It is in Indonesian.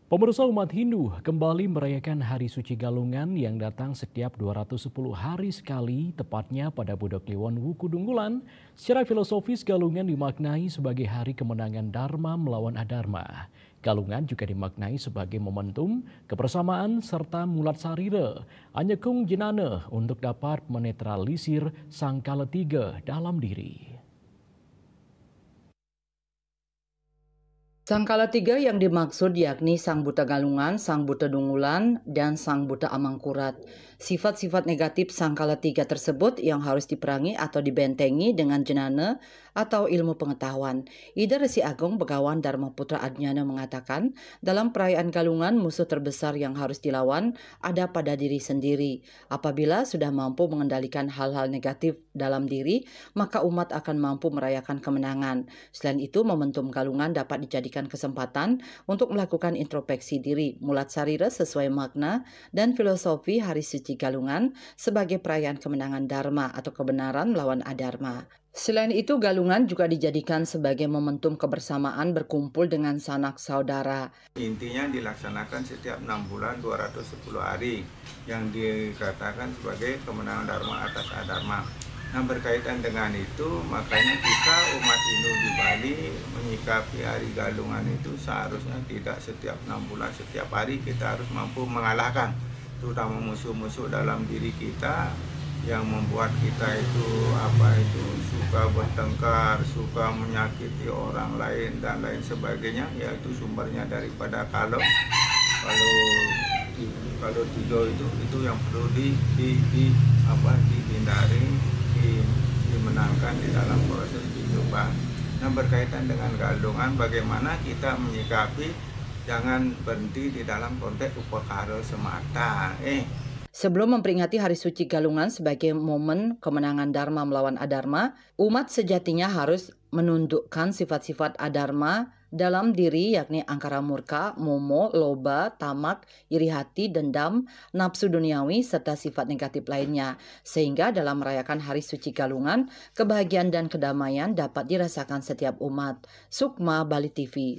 Pemirsa umat Hindu kembali merayakan Hari Suci Galungan yang datang setiap 210 hari sekali, tepatnya pada Budak Kliwon Wukudunggulan. Secara filosofis, Galungan dimaknai sebagai hari kemenangan Dharma melawan Adharma. Galungan juga dimaknai sebagai momentum kebersamaan serta mulat sarira, anyekung jenana untuk dapat menetralisir sangkala tiga dalam diri. Sangkala tiga yang dimaksud yakni Sang Buta Galungan, Sang Buta Dungulan, dan Sang Buta Amangkurat. Sifat-sifat negatif sangkala tiga tersebut yang harus diperangi atau dibentengi dengan jenana atau ilmu pengetahuan. Ida Resi Agung Begawan Dharma Putra Adnyana mengatakan, dalam perayaan Galungan musuh terbesar yang harus dilawan ada pada diri sendiri. Apabila sudah mampu mengendalikan hal-hal negatif dalam diri, maka umat akan mampu merayakan kemenangan. Selain itu, momentum Galungan dapat dijadikan kesempatan untuk melakukan introspeksi diri, mulat sarira sesuai makna dan filosofi Hari Suci Galungan sebagai perayaan kemenangan Dharma atau kebenaran melawan Adharma. Selain itu, Galungan juga dijadikan sebagai momentum kebersamaan berkumpul dengan sanak saudara. Intinya dilaksanakan setiap 6 bulan 210 hari yang dikatakan sebagai kemenangan Dharma atas Adharma. Nah, berkaitan dengan itu, makanya kita umat Hindu di Bali menyikapi hari Galungan itu seharusnya tidak setiap 6 bulan, setiap hari kita harus mampu mengalahkan terutama musuh-musuh dalam diri kita yang membuat kita itu suka bertengkar, suka menyakiti orang lain dan lain sebagainya, yaitu sumbernya daripada kalau tiga itu yang perlu dihindari, dimenangkan di dalam proses kehidupan. Nah, berkaitan dengan Galungan, bagaimana kita menyikapi, jangan berhenti di dalam konteks upakara semata. Sebelum memperingati Hari Suci Galungan sebagai momen kemenangan Dharma melawan Adharma, umat sejatinya harus menundukkan sifat-sifat Adharma dalam diri, yakni angkara murka, momo, loba, tamak, iri hati, dendam, nafsu duniawi, serta sifat negatif lainnya. Sehingga dalam merayakan Hari Suci Galungan, kebahagiaan dan kedamaian dapat dirasakan setiap umat. Sukma, Bali TV.